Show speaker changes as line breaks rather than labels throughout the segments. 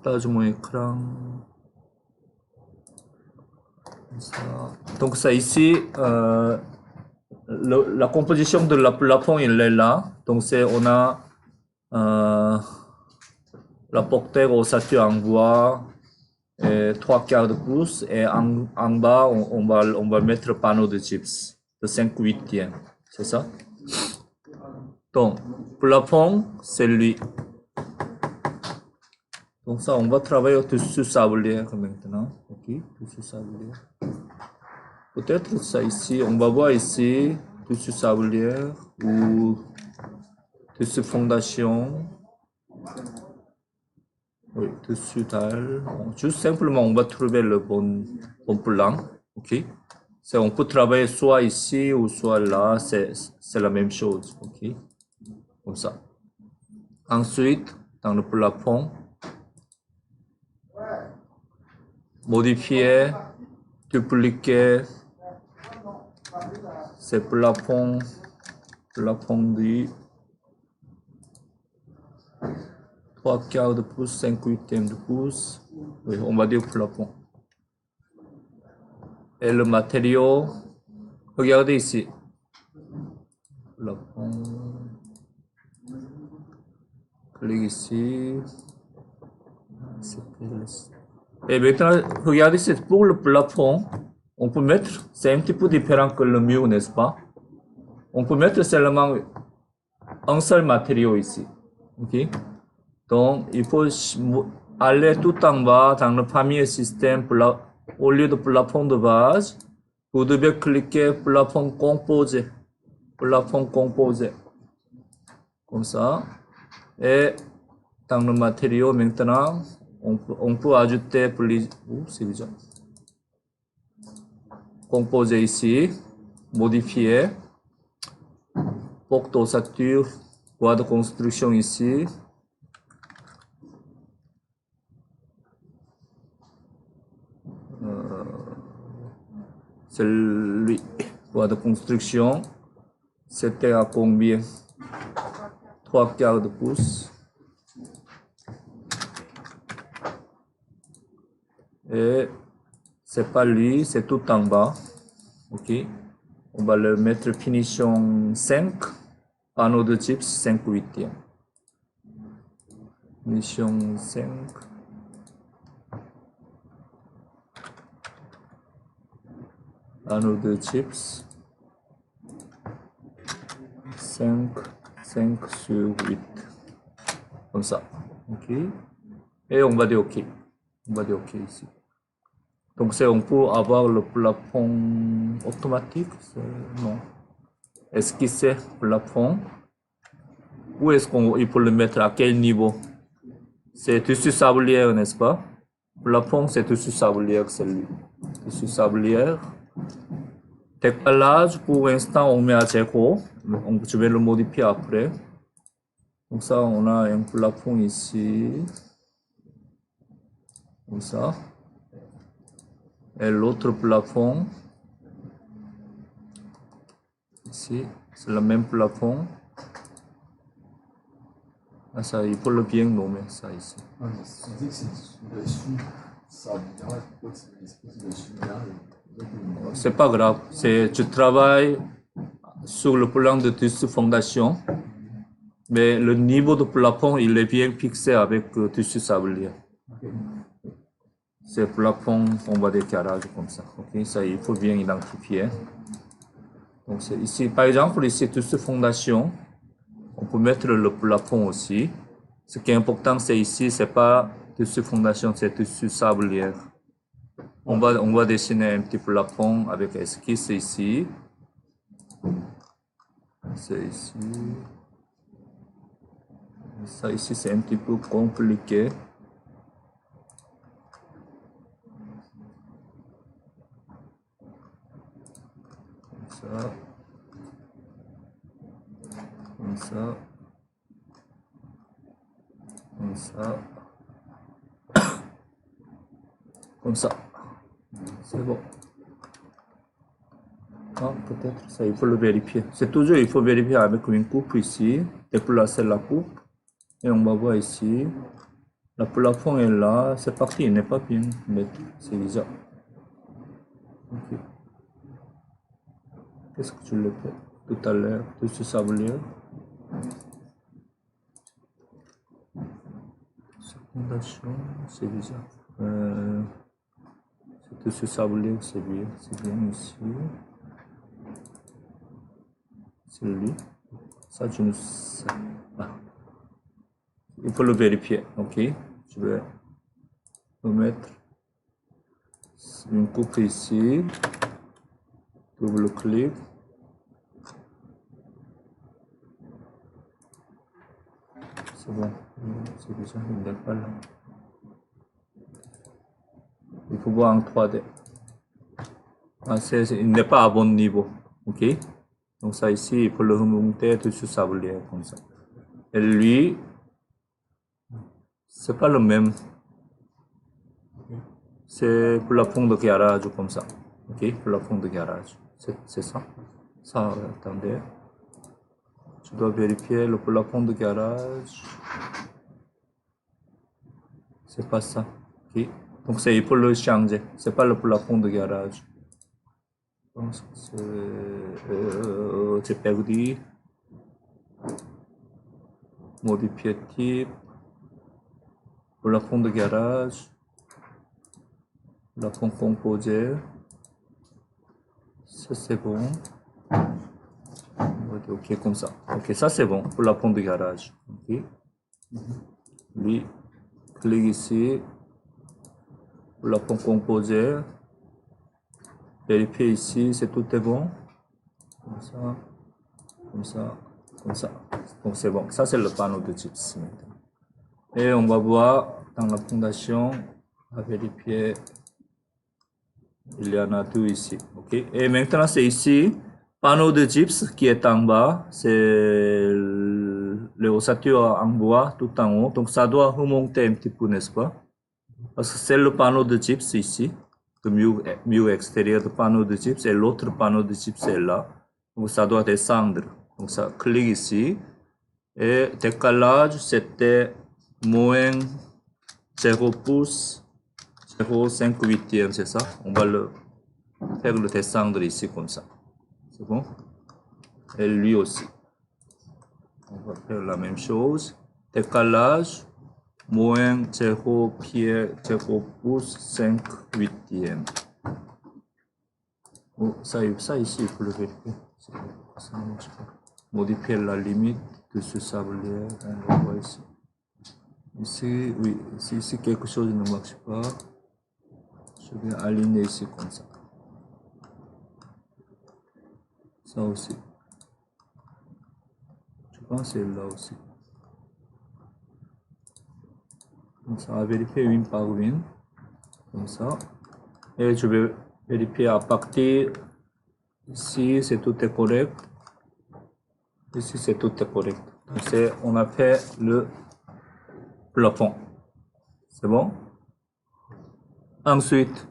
partage mon écran. Ça. Donc ça ici, la composition de la plafond il est là. Donc c'est on a la portière ossature en bois et 3/4 de pouce et en bas on va mettre panneau de gypse de 5/8. C'est ça. Donc plafond c'est lui. Donc ça on va travailler au tissu sablière maintenant. Ok, tissu sablière. Peut-être ça ici, on va voir ici, tissu sablière ou tissu fondation. Oui, tissu dalle. Bon, juste simplement, on va trouver le bon plan. Ok. On peut travailler soit ici ou soit là, c'est la même chose. Ok. Comme ça. Ensuite, dans le plafond, modifier, dupliquer. C'est plafond du 3/4 de pouce, 5/8 de pouce. Oui, on va dire plafond. Et le matériau, regardez ici. Plafond. Clique ici. Et maintenant, regardez, c'est pour le plafond. On peut mettre, c'est un petit peu différent que le mur, n'est-ce pas? On peut mettre seulement un seul matériau ici. Ok? Donc, il faut aller tout en bas dans le premier système. Au lieu de plafond de base, vous devez cliquer plafond composé. Plafond composé. Comme ça. Et dans le matériau, maintenant, on peut ajouter plus. C'est bizarre. Composé ici. Modifier. Porte d'ossature. Bois de construction ici. C'est lui. Bois de construction. C'était à combien? 3/4 de pouce. Et c'est pas lui, c'est tout en bas. Ok. On va le mettre finition 5. Panneau de gypse 5/8. Finition 5. Panneau de gypse 5 sur 8. Comme ça. Ok. Et on va dire OK. On va dire OK ici. Donc on peut avoir le plafond automatique. Non. Esquisser plafond. Où est-ce qu'il faut le mettre? À quel niveau? C'est tissu sablière, n'est-ce pas? Plafond, c'est tissu sablière, c'est lui. Tissu sablière. Décalage, pour l'instant, on met à 0. Je vais le modifier après. Donc ça, on a un plafond ici. Comme ça. Et l'autre plafond. Ici, c'est le même plafond. Ah, ça, il faut le bien nommer, ça ici. C'est pas grave. Je travaille sur le plan de tissu fondation. Mais le niveau de plafond, il est bien fixé avec tissu sablier. C'est plafond, on va dire carrelage comme ça. Okay? Ça, il faut bien identifier. Donc ici, par exemple, ici, tissu fondation. On peut mettre le plafond aussi. Ce qui est important, c'est ici, c'est pas tissu fondation, c'est tissu sablière. On va dessiner un petit plafond avec esquisse ici. C'est ici. Ça ici, c'est un petit peu compliqué. Comme ça. Comme ça. Comme ça. Comme ça. C'est bon. Ah, peut-être ça, il faut le vérifier. C'est toujours, il faut vérifier avec une coupe ici. Déplacer la coupe. Et on va voir ici. Le plafond est là, c'est parti, il n'est pas bien, mais c'est bizarre. Ok. Qu'est-ce que tu l'as fait tout à l'heure, dessus sablier? Fondation, c'est bizarre. C'est dessus sablier, c'est bien ici. C'est lui. Ça, je ne sais pas. Il faut le vérifier. Ok. Je vais remettre une coupe ici. Double clic. C'est bon. C'est bizarre, il n'est pas là. Il faut voir en 3D. Ah, il n'est pas à bon niveau. Ok. Donc ça ici, il faut le remonter dessus sablier comme ça. Et lui, c'est pas le même. C'est plafond de garage comme ça. Ok, plafond de garage. C'est ça. Ça, attendez. Je dois vérifier le plafond de garage. C'est pas ça. Ok. Donc il faut le changer. C'est pas le plafond de garage. Donc j'ai perdu. Modifier type. Plafond de garage. Plafond composé. Ça c'est bon. Ok, comme ça. Ok, ça c'est bon. Plafond de garage. Ok. Lui, clique ici. Plafond composé. Vérifier ici, c'est tout est bon. Comme ça, comme ça, comme ça. Donc c'est bon. Ça c'est le panneau de gyps. Et on va voir dans la fondation, à vérifier. Il y en a deux ici. Ok. Et maintenant c'est ici, panneau de gyps qui est en bas. C'est le ossature en bois tout en haut. Donc ça doit remonter un petit peu, n'est-ce pas? Parce que c'est le panneau de gyps ici. Le mur extérieur du panneau de gyps et l'autre panneau de gyps est là. Donc ça doit descendre. Donc ça clique ici. Et décalage, c'était moins 0 pouces, 0,5 huitième, c'est ça? On va le faire le descendre ici comme ça. C'est bon? Et lui aussi. On va faire la même chose. Décalage, moins 0 pied, 0 pouce, 5 huitièmes. Oh, ça ici, il faut le vérifier. Ça ne marche pas. Modifier la limite de ce sablier. On le voit ici. Ici, oui, ici quelque chose ne marche pas. Je vais aligner ici comme ça. Ça aussi. Je pense que c'est là aussi. Donc ça va vérifier une par une. Comme ça. Et je vais vérifier à partir ici, c'est tout est correct. Ici, c'est tout est correct. Donc on a fait le plafond. C'est bon? Ensuite,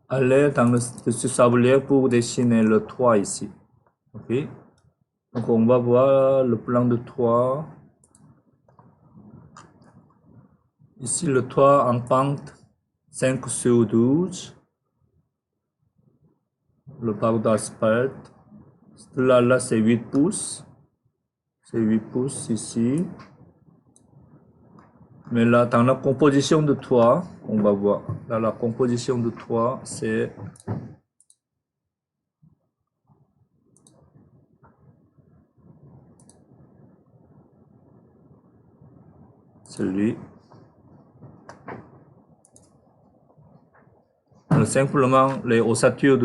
aller dans le sablier pour dessiner le toit ici. Ok? Donc on va voir le plan de toit. Ici, le toit en pente 5/12. Le barreau d'asphalte. Là, c'est 8 pouces. C'est 8 pouces ici. Mais là, dans la composition de toit, on va voir. Dans la composition de toit, c'est celui. Simplement, les ossatures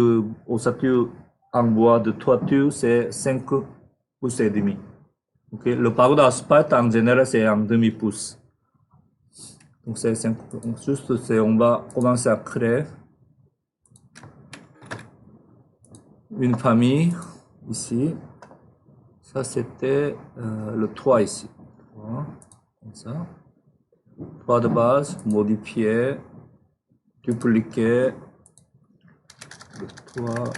en bois de toiture, c'est 5 pouces et demi. Okay. Le barreau d'asphalte, en général, c'est en demi-pouce. Donc, c'est 5 pouces. Juste, on va commencer à créer une famille ici. Ça, c'était le toit ici. Comme ça. Toit de base, modifier, dupliquer. Le toit,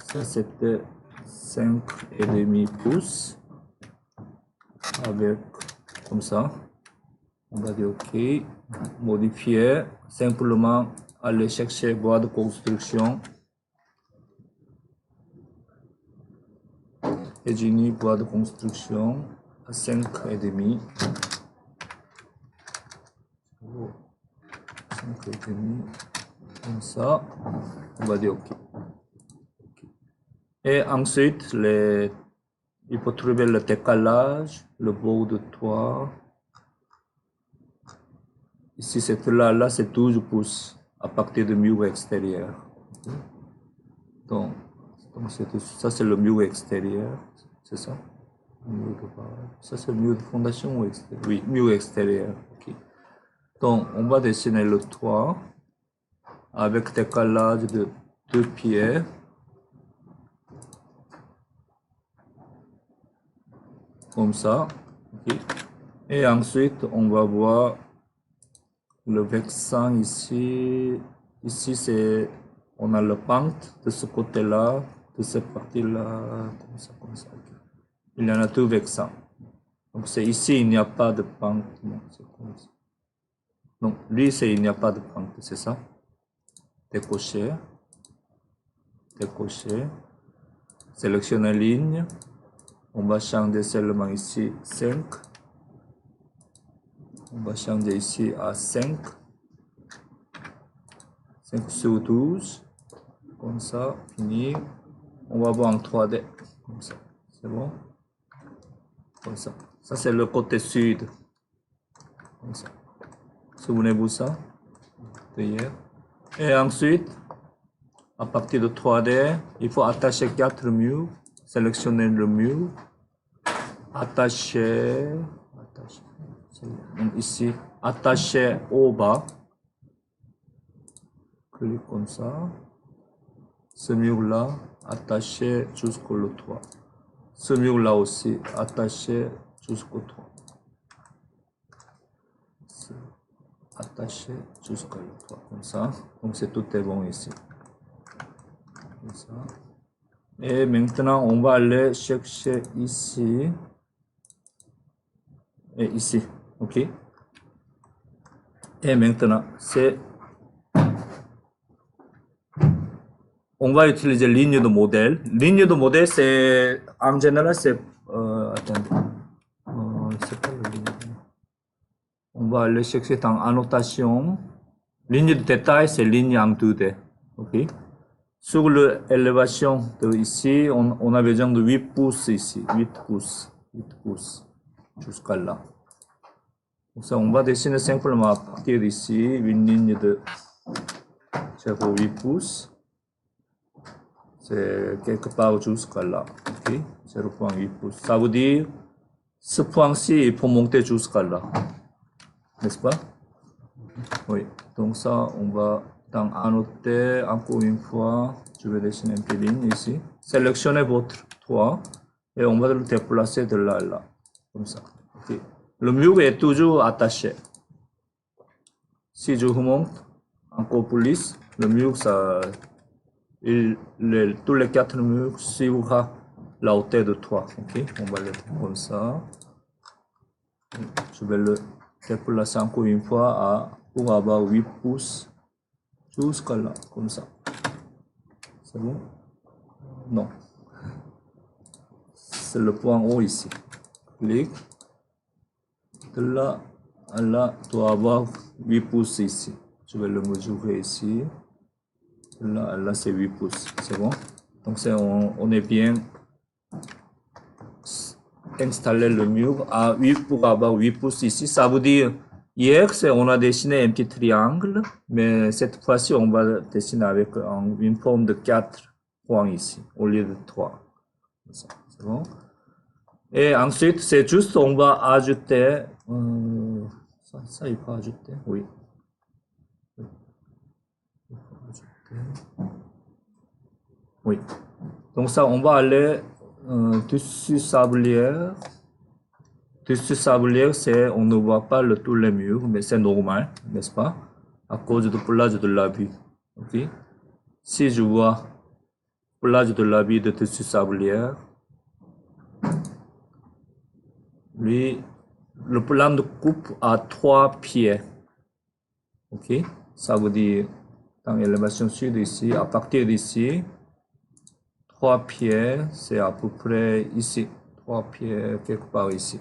ça c'était 5,5 pouces avec comme ça. On va dire OK. Modifier. Simplement aller chercher boîte de construction. Virginie, boîte de construction à 5,5. 5,5. Comme ça. On va dire OK. Et ensuite, il faut trouver le décalage, le bord de toit. Ici, là, c'est 12 pouces à partir du mur extérieur. Donc ça, c'est le mur extérieur, c'est ça? Ça, c'est le mur de fondation ou extérieur? Oui, mur extérieur. Okay. Donc, on va dessiner le toit avec décalage de 2 pieds. Comme ça. Okay. Et ensuite, on va voir le versant ici. Ici, on a le pente de ce côté-là, de cette partie-là, comme ça. Il y en a deux versants. Donc, c'est ici, il n'y a pas de pente. Non, c'est comme ça. Donc, lui, il n'y a pas de pente, c'est ça? Décocher. Sélectionner ligne. On va changer seulement ici 5. On va changer ici à 5. 5 sur 12. Comme ça, fini. On va voir en 3D. Comme ça. C'est bon? Comme ça. Ça, c'est le côté sud. Comme ça. Souvenez-vous ça? De hier. Et ensuite, à partir de 3D, il faut attacher 4 murs. Sélectionner le mur. Attacher. Donc ici, attacher au bas. Clique comme ça. Ce mur-là, attaché jusqu'au toit. Ce mur-là aussi, attaché jusqu'au toit. Attaché jusqu'au toit, comme ça. Donc c'est tout est bon ici. Comme ça. Et maintenant, on va aller chercher ici. Et ici, ok? Et maintenant, on va utiliser ligne de modèle. Ligne de modèle, c'est, en général, c'est, attendez, c'est pas le ligne. On va aller chercher dans annotation. Ligne de détail, c'est ligne en 2D, ok? Sur l'élévation de ici, on a besoin de 8 pouces ici, 8 pouces, jusqu'à là. Donc ça, on va dessiner simplement à partir d'ici, une ligne de 0,8 pouces. C'est quelque part jusqu'à là, ok? 0,8 pouces. Ça veut dire, ce point-ci, il faut monter jusqu'à là, n'est-ce pas? Oui, donc ça, on va annoter encore une fois. Je vais dessiner une petite ligne ici. Sélectionnez votre toit et on va le déplacer de là à là, comme ça. Okay. Le mur est toujours attaché. Si je remonte encore plus, le mur, ça, tous les 4 murs suivra la hauteur de toit. Okay. On va le faire comme ça. Je vais le déplacer encore une fois pour avoir 8 pouces jusqu'à là, comme ça. C'est bon? Non. C'est le point haut ici. Clique. De là à là, doit avoir 8 pouces ici. Je vais le mesurer ici. De là à là, c'est 8 pouces. C'est bon? Donc, on est bien installé le mur à 8 pour avoir 8 pouces ici. Ça veut dire, hier, on a dessiné un petit triangle, mais cette fois-ci, on va dessiner avec une forme de 4 points ici, au lieu de 3. C'est bon? Et ensuite, c'est juste, on va ajouter, ça il faut ajouter, oui. Oui. Donc ça, on va aller dessus sablière. Dessus sablière, on ne voit pas tous les murs, mais c'est normal, n'est-ce pas? À cause du plage de la vue. Ok? Si je vois plage de la vue de dessus sablière, lui, le plan de coupe a 3 pieds. Ok, ça veut dire dans l'élévation sud ici, à partir d'ici, 3 pieds, c'est à peu près ici. 3 pieds quelque part ici.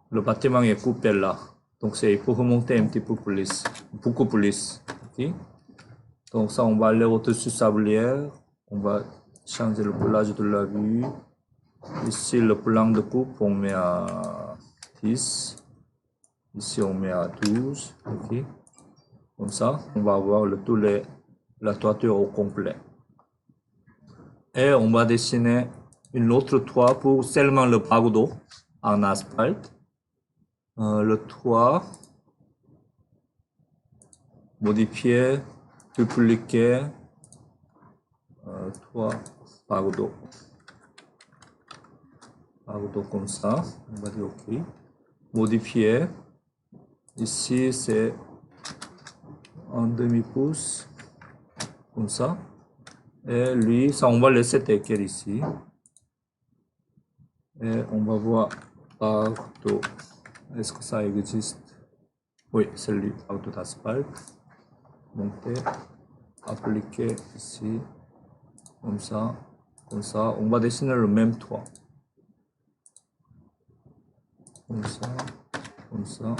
Le bâtiment est coupé là. Donc il faut remonter un petit peu plus, beaucoup plus. Okay? Donc ça, on va aller au-dessus sablière. On va changer le pelage de la vue. Ici, le plan de coupe, on met à 10. Ici, on met à 12. Okay? Comme ça, on va avoir la toiture au complet. Et on va dessiner une autre toit pour seulement le bardeau en asphalte. Le toit, modifier, dupliquer, toit, bardeau. Bardeau comme ça, on va dire OK. Modifier, ici c'est un demi-pouce, comme ça. Et lui, ça on va laisser tel quel ici. Et on va voir bardeau. Est-ce que ça existe? Oui, c'est lui, bardeau d'asphalte. Monter, appliquer ici, comme ça, comme ça. On va dessiner le même toit. Comme ça, comme ça.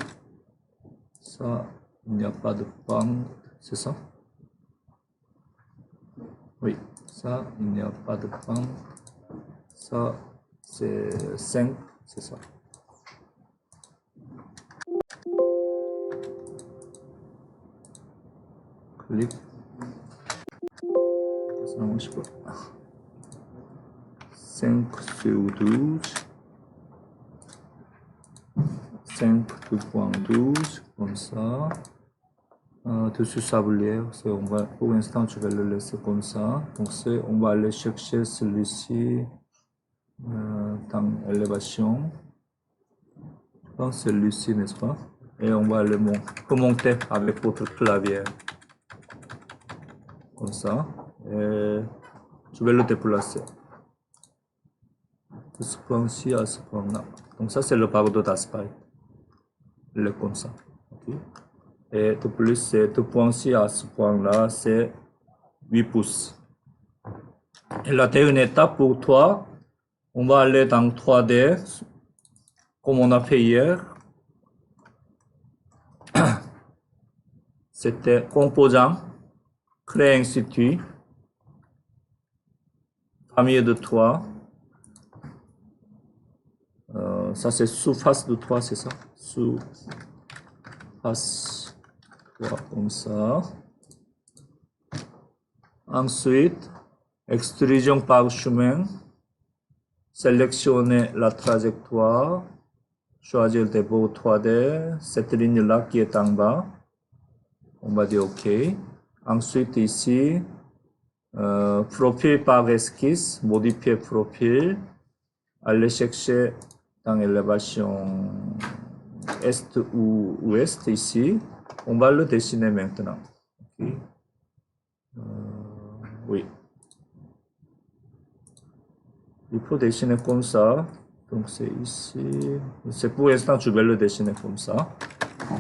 Ça, il n'y a pas de pente, c'est ça? Oui, ça, il n'y a pas de pente. Ça, c'est 5, c'est ça. Clic. Ça ne marche pas. 5 sur 12. 5 2.12, comme ça. Dessus sablière, pour l'instant, je vais le laisser comme ça. Donc, on va aller chercher celui-ci dans l'élévation. Donc, celui-ci, n'est-ce pas? Et on va le remonter avec votre clavier. Comme ça. Et je vais le déplacer. De ce point-ci à ce point-là. Donc, ça, c'est le bardeau d'asphalte. Il est comme ça. Okay. Et de plus, c'est de point-ci à ce point-là, c'est 8 pouces. Et la dernière étape pour toi, on va aller dans 3D, comme on a fait hier. C'était composant, créer un institut, famille de toit. Ça, c'est sous-face de toit, c'est ça? Sous-face toit, comme ça. Ensuite, extrusion par chemin. Sélectionner la trajectoire. Choisir des beaux 3D. Cette ligne-là qui est en bas. On va dire OK. Ensuite, ici, profil par esquisse. Modifier profil. Aller chercher dans l'élévation est ou ouest ici. On va le dessiner maintenant. Okay. Oui. Il faut dessiner comme ça. Donc c'est ici. C'est pour l'instant, je vais le dessiner comme ça.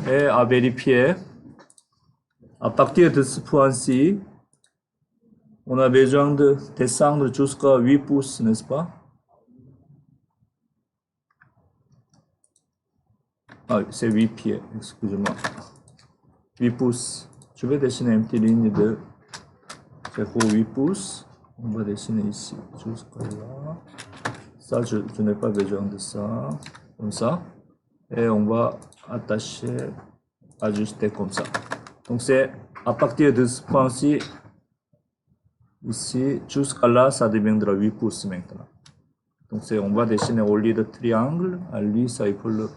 Et à vérifier. À partir de ce point-ci, on a besoin de descendre jusqu'à 8 pouces, n'est-ce pas? Ah, c'est 8 pieds, excusez-moi. 8 pouces. Je vais dessiner une petite ligne de 0,8 pouces. On va dessiner ici jusqu'à là. Ça, je n'ai pas besoin de ça. Comme ça. Et on va attacher, ajuster comme ça. Donc c'est à partir de ce point-ci, ici, jusqu'à là, ça deviendra 8 pouces maintenant. Donc on va dessiner au lieu de triangle, à lui, ça il faut le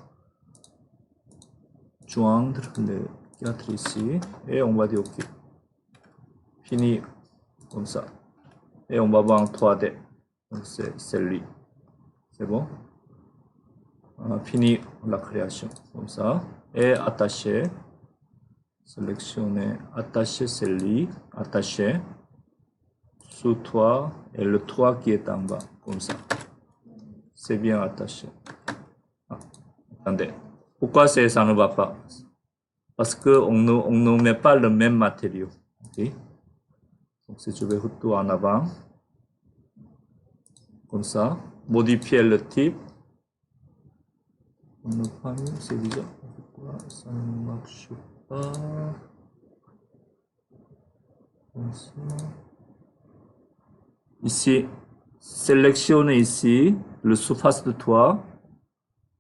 joindre les 4 ici. Et on va dire OK. Fini comme ça. Et on va voir en 3D. Donc c'est lui. C'est bon? On a fini la création. Comme ça. Et attacher. Sélectionner. Attacher celui. Attacher. Sous toit. Et le toit qui est en bas. Comme ça. C'est bien attaché. Ah. Attendez. Pourquoi ça ne va pas? Parce qu'on ne met pas le même matériau. Okay? Donc, si je vais retourner en avant, comme ça, modifier le type. C'est bizarre. Pourquoi ça ne marche pas? Comme ça. Ici, sélectionnez ici le surface de toit.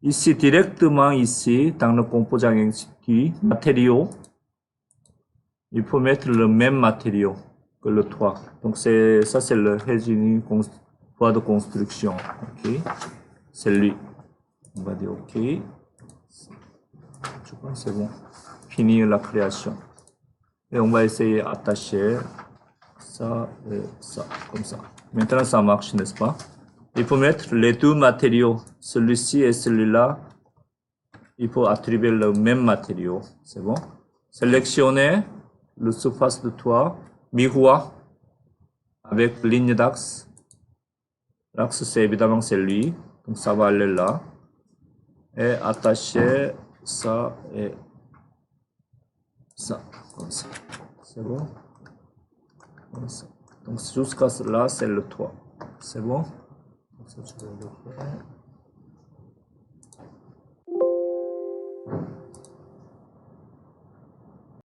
Ici, directement ici, dans le composant institut, matériaux, il faut mettre le même matériau que le toit. Donc, ça, c'est le résine toit de construction. OK? C'est lui. On va dire OK. Je pense que c'est bon. Finir la création. Et on va essayer d'attacher ça et ça, comme ça. Maintenant, ça marche, n'est-ce pas? Il faut mettre les deux matériaux, celui-ci et celui-là. Il faut attribuer le même matériau. C'est bon? Sélectionnez le surface de toit, miroir, avec ligne d'axe. L'axe, c'est évidemment c'est lui. Donc, ça va aller là. Et attacher ça et ça, comme ça. C'est bon? Comme ça. Donc, jusqu'à là, c'est le toit. C'est bon? Donc, ça, je vais le faire.